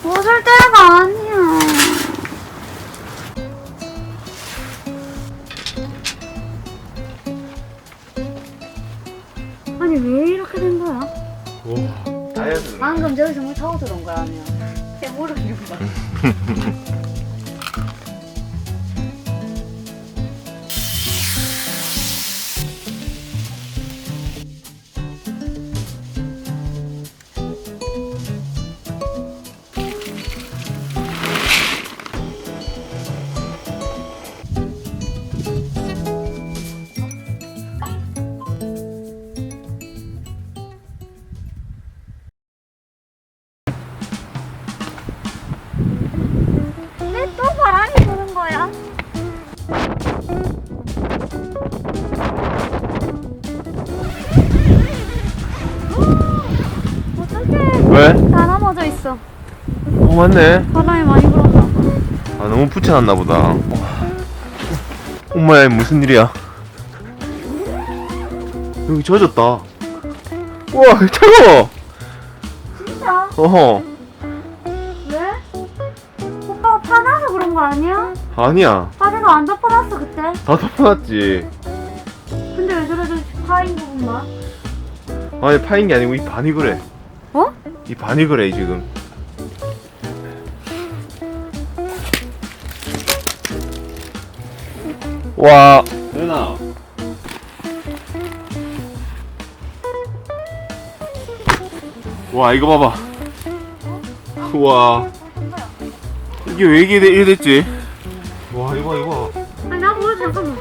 웃을 때가 아니야. 아니 왜 이렇게 된 거야? 와, 다이어트. 방금 저기서 물 타고 들어온 거야 아니야? 내 무릎 이러고 봐. 왜 또 바람이 부는 거야? 어떡해. 왜? 다 넘어져 있어. 맞네. 바람이 많이 불었나 봐. 아, 너무 붙여놨나 보다. 엄마야, 무슨 일이야? 여기 젖었다. 우와, 차가워. 진짜? 어허. 왜? 오빠가 파나서 그런 거 아니야? 아니야. 파지도 안 덮어놨어 그때. 다 덮어놨지. 근데 왜 저래 파인 부분만? 아니, 파인 게 아니고 이 반이 그래. 어? 이 반이 그래, 지금. 와. 누나. 와, 이거 봐봐. 우와. 이게 왜 이래 됐지? 와, 이거. 아니 나 몰라 잠깐만.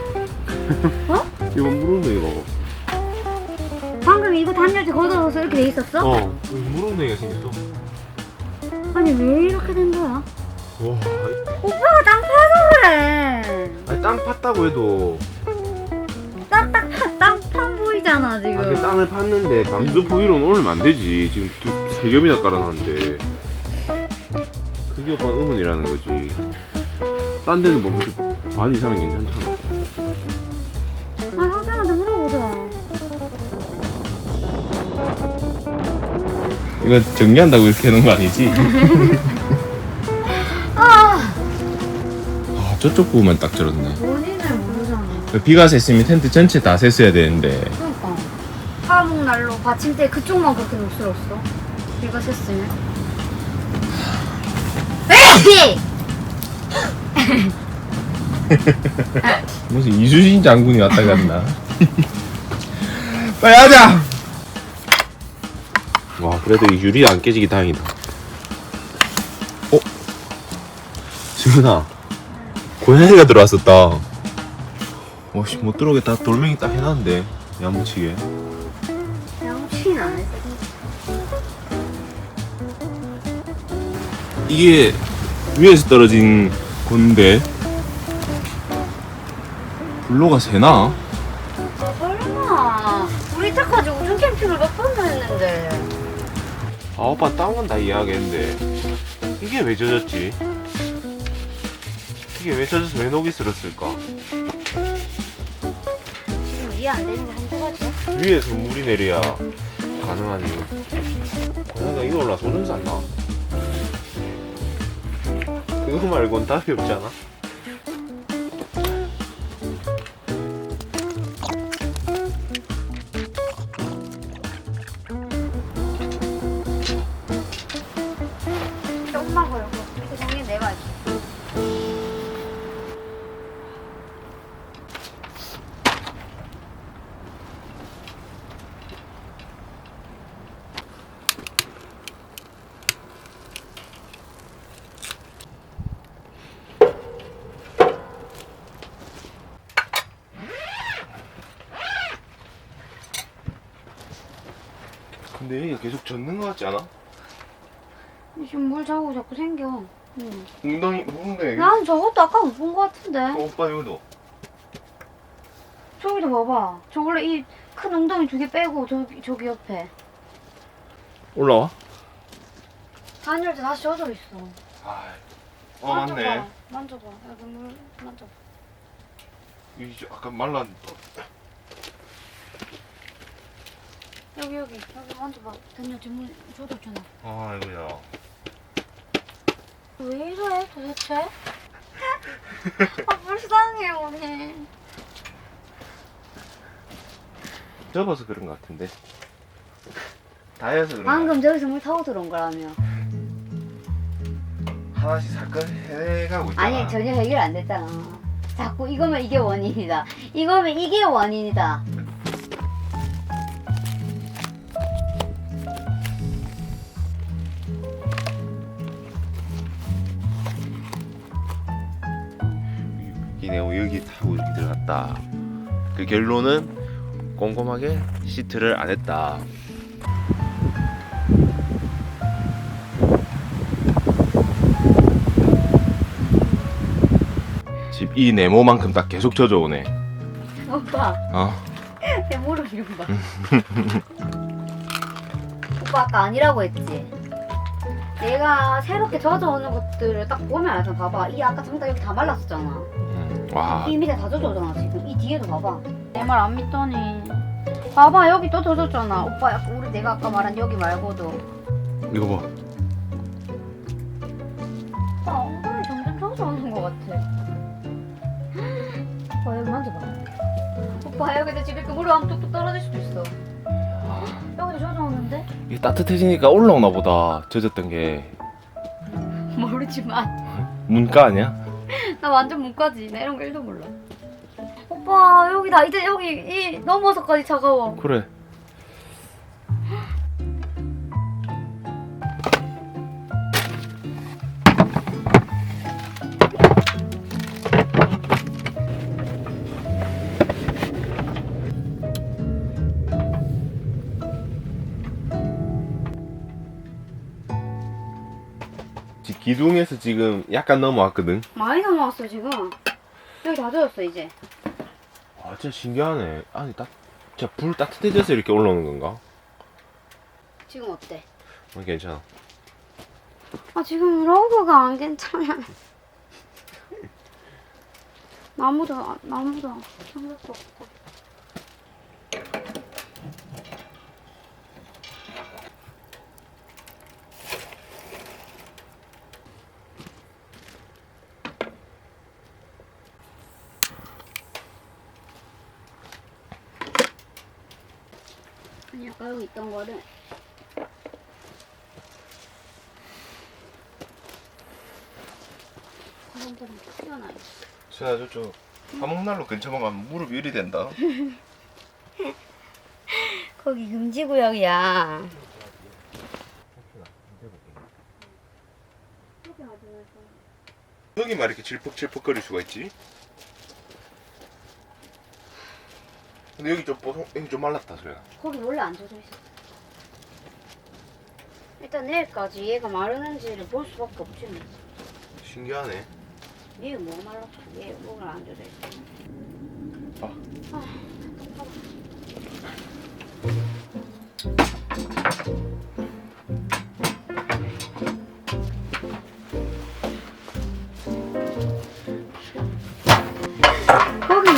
이거 물었네, 이거. 방금 이거 단열재 걷어서 이렇게 돼 있었어? 어, 물었네가 생겼어. 아니 왜 이렇게 된 거야? 와. 오빠가 땅 파서 그래. 아니, 땅 팠다고 해도. 땅판 보이잖아 지금. 아, 그 땅을 팠는데 감수포 위로는 올리면 안 되지. 지금 세 겹이나 깔아놨는데. 그게 오빠 의문이라는 거지. 딴 데는 뭐 반 이상은 괜찮잖아. 아 형님한테 물어보자. 이거 정리한다고 이렇게 해놓은 거 아니지? 아 저쪽 부분만 딱 절었네. 원인을 모르잖아. 비가 샜으면 텐트 전체 다 샜어야 되는데. 그러니까 화목난로 받침대 그쪽만 그렇게 녹슬었어. 비가 샜으면. 에이! 무슨 이수진 장군이 왔다 갔나? 빨리 하자! 와, 그래도 이 유리 안 깨지기 다행이다. 지훈아, 고양이가 들어왔었다. 와씨, 못 들어오겠다. 돌멩이 딱 해놨는데 야무치게. 양치는 안 했어. 이게 위에서 떨어진 건데 블로가 새나? 설마 우리 이때까지 우중 캠핑을 몇 번도 했는데. 아, 오빠 땅은 다 이해하겠는데 이게 왜 젖었지? 이게 왜 젖어서 왜 녹이 슬었을까? 지금 이해 안 되는 게 한두 가지야? 위에서 물이 내려야 가능한 이유. 고양이가 이거 올라서 오줌 쌌나? 그거 말고는 답이 없지 않아? 엄마 걸고 이렇게 정리 내가 할게. 근데 얘가 계속 젖는 거 같지 않아? 지금 물 자국 자꾸 생겨. 응. 웅덩이 웅덩이. 난 저것도 아까 못 본 거 같은데. 오빠 이거도. 저기도 봐봐. 저 원래 이 큰 엉덩이 두 개 빼고 저기 옆에. 올라와? 단열재 다시 젖어 있어. 맞네. 만져봐. 여기 물 만져봐. 이 아까 말랐. 여기 만져봐. 단열재 물 젖었잖아. 아, 이거야. 도대체? 아 불쌍해 언니. 접어서 그런 것 같은데. 다해서 그런 거 방금 저기서 물 타고 들어온 거라며. 하나씩 사건 해가고 있잖아. 아니 전혀 해결 안 됐잖아. 자꾸 이거면 이게 원인이다. 이거면 이게 원인이다. 내가 여기 타고 이렇게 들어갔다. 그 결론은 꼼꼼하게 시트를 안 했다. 집 이 네모만큼 딱 계속 젖어오네. 오빠 어? 내 무릎 좀 봐. 오빠 아까 아니라고 했지? 내가 새롭게 젖어오는 것들을 딱 보면 알아서 봐봐. 이 아까 상당 여기 다 말랐었잖아. 와. 이 밑에 다 젖어오잖아 지금. 이 뒤에도 봐봐. 내 말 안 믿더니. 봐봐 여기 또 젖었잖아. 오빠 약간 우리 내가 아까 말한 여기 말고도. 이거 봐. 오빠 엉덩이 점점 젖어오는 것 같아. 오빠 여기 만져봐. 오빠 여기도 집에 그 물이 하면 뚝뚝 떨어질 수도 있어. 여기도 젖어오는데? 이게 따뜻해지니까 올라오나 보다. 젖었던 게 모르지만 문가 아니야? 나 완전 문과지. 나 이런 거 1도 몰라. 오빠 여기 나 이제 여기 이 넘어서까지 차가워. 그래. 기둥에서 지금 약간 넘어왔거든. 많이 넘어왔어 지금. 여기 다 젖었어 이제. 아 진짜 신기하네. 아니 진짜 불 따뜻해져서 이렇게 올라오는 건가? 지금 어때? 괜찮아. 아 지금 러브가 안 괜찮아. 나무도 생각도 없고. 아니 아까 여기 있던 거를 사람들은 튀어나와 있어. 수연아 저쪽 화목난로 근처만 가면 무릎 유리 된다. 거기 금지구역이야. 여기만 이렇게 질퍽질퍽거릴 수가 있지? 근데 여기 좀 말랐다 수연아. 거기 원래 안 젖어 있어. 일단 내일까지 얘가 마르는지를 볼 수밖에 없지 뭐. 신기하네. 얘 뭐가 말랐어? 얘 뭐가 안 젖어 있어? 아.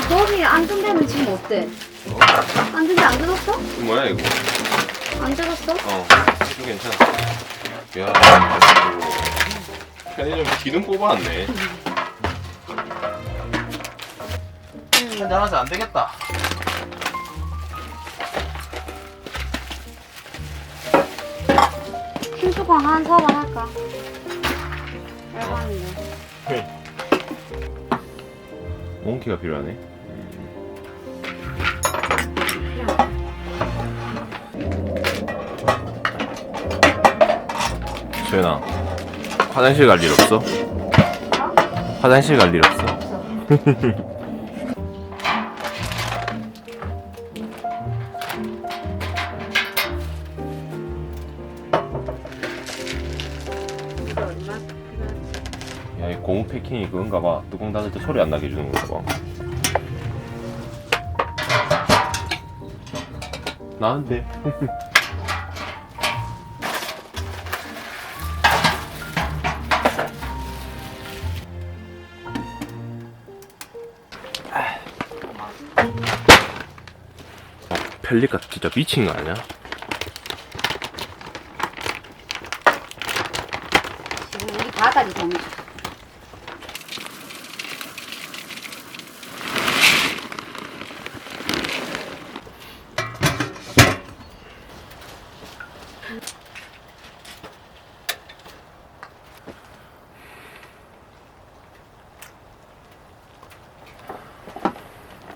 거기 앉은 데는 지금 어때? 앉은 데 안 젖었어? 이거 뭐야 이거? 안 젖었어? 이거 괜찮아. 야, 편의점 기둥 뽑아놨네. 한잔하자 안 되겠다. 흰뚜껑 한 4번 할까? 열반인데. 몽키가 필요하네. 수연아, 화장실 갈 일 없어? 화장실 갈 일 없어? 없어. 이거 얼마? 야, 이 고무 패킹이 그건가 봐. 뚜껑 닫을 때 소리 안 나게 해주는 건가 봐. 나한테. 펠리카 진짜 미친 거 아니야? 지금 우리 바닥이 더 미쳤어.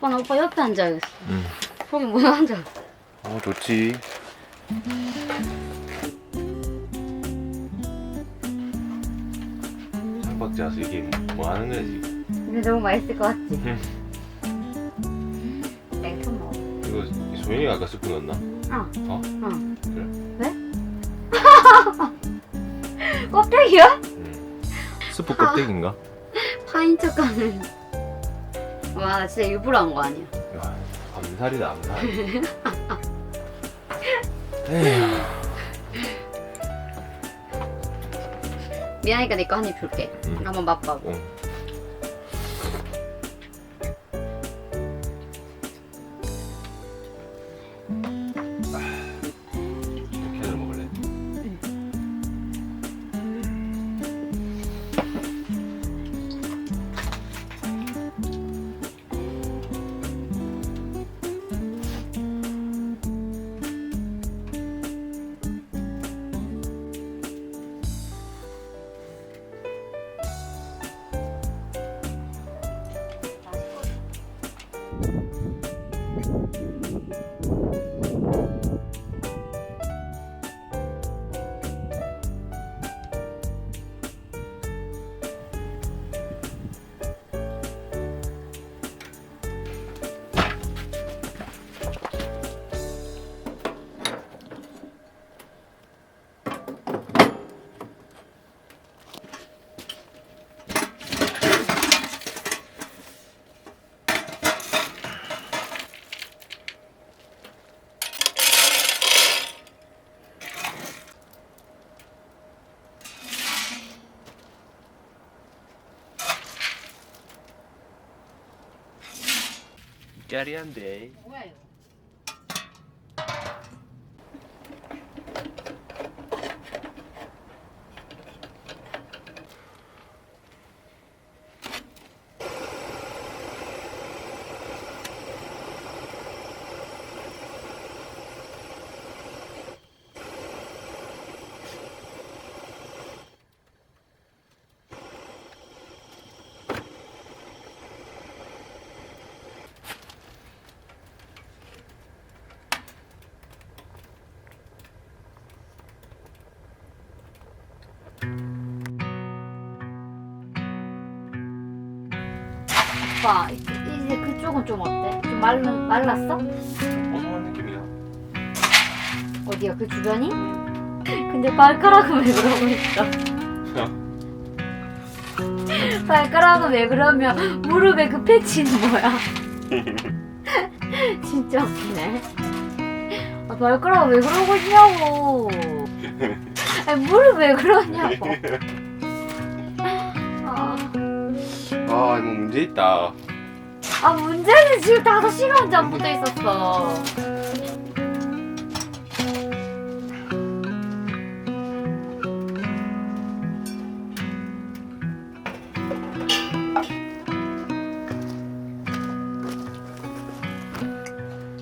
오빠는 오빠 옆에 앉아야겠어. 응. 거기 못 앉아. 좋지. 장박지 와서 이게 뭐 하는 거야 지금? 근데 너무 맛있을 것 같지? 응. 냉큼 먹어. 이거 소연이가 아까 스프 넣었나? 어. 그래. 왜? 껍데기야? 응. 스프 껍데기인가? 파인 척하는. 와, 나 진짜 일부러 한 거 아니야. 야, 암살이다 암살. 에휴. 미안하니까 내 거 한 입 줄게. 응. 한번 맛봐. 응. 이렇게 해서 먹을래? 까리한데. 뭐야 이거? 오빠 이제 그쪽은 좀 어때? 좀 말랐어? 고소한 느낌이야. 어디야 그 주변이? 근데 발가락은 왜 그러고 있어? 발가락은 왜 그러면 무릎에 그 패치는 뭐야? 진짜 웃기네. 아, 발가락 왜 그러고 있냐고. 아니 무릎 왜 그러냐고. 아, 이거 문제 있다. 아 문제는 지금 5시간 전부터 있었어.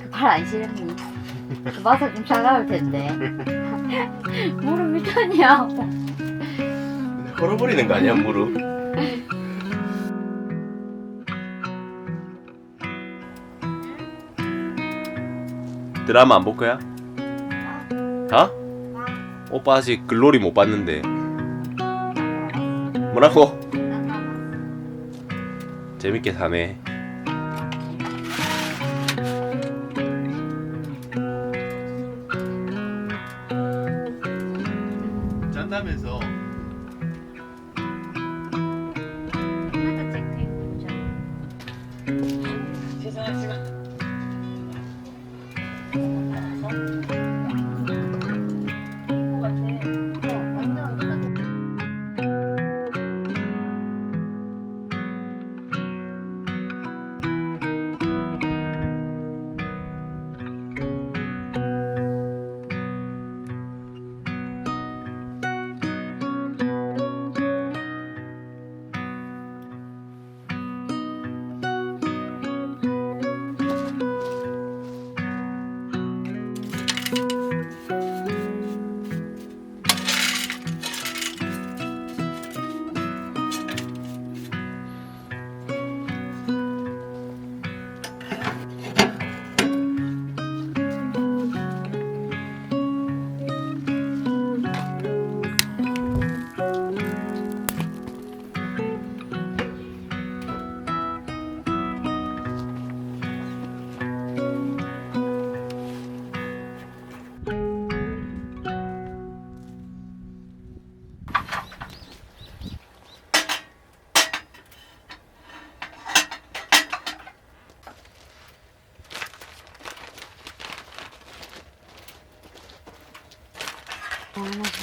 그 발 안 시렸니? 그 마사 좀 차가울 텐데. 무릎 미쳤냐? 걸어버리는 거 아니야, 무릎? 드라마 안 볼 거야? 어? 오빠 아직 글로리 못 봤는데. 뭐라고? 재밌게 사네. 짠다면서.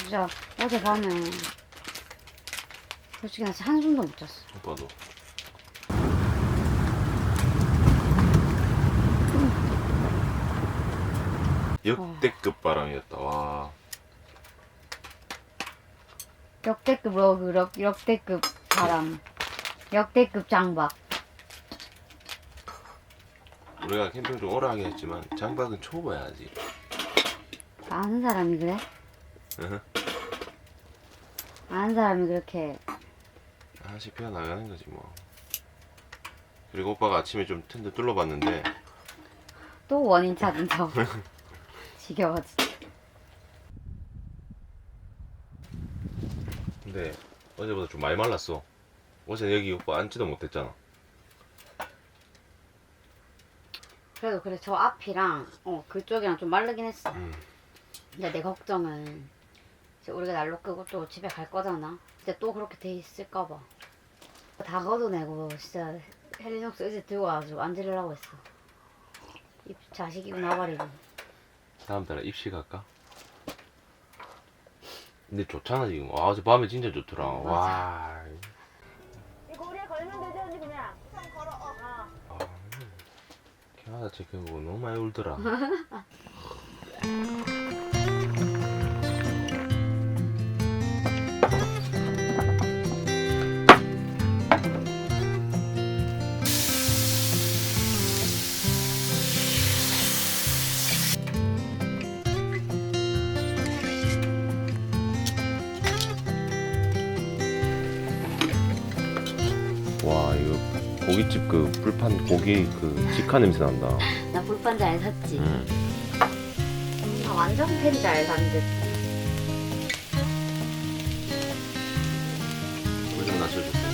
진짜 어젯밤에 솔직히 나 진짜 한숨도 못 잤어. 오빠도. 역대급 바람이었다. 와. 역대급 러그, 역대급 바람, 역대급 장박. 우리가 캠핑 좀 오래 하긴 했지만 장박은 초보야지. 아는 사람이 그래? 으흠. 아는 사람이 그렇게. 하나씩 피워 나가는 거지 뭐. 그리고 오빠가 아침에 좀 텐트 뚫어봤는데 또 원인 찾은 척. 지겨워 진짜. 근데 어제보다 좀 많이 말랐어. 어제 여기 오빠 앉지도 못했잖아. 그래도 그래 저 앞이랑 그쪽이랑 좀 마르긴 했어. 음. 근데 내 걱정은 이제 우리가 난로 끄고 또 집에 갈 거잖아. 근데 또 그렇게 돼 있을까봐. 다 걷어내고 진짜 헬리녹스 의자 들고 와가지고 앉으려고 했어. 이 자식이고 나발이고. 다음 달에 입시 갈까? 근데 좋잖아 지금. 와 어제 밤에 진짜 좋더라. 맞아. 와. 이거 우리에 걸면 되지 언니 그냥. 아, 캐나다 체크 보고 너무 많이 울더라. 와 이거 고깃집 그 불판 고기 그 직화 냄새 난다. 나 불판 잘 샀지. 음. 나 완전 팬 잘 산 듯. 불좀 낮춰줄게.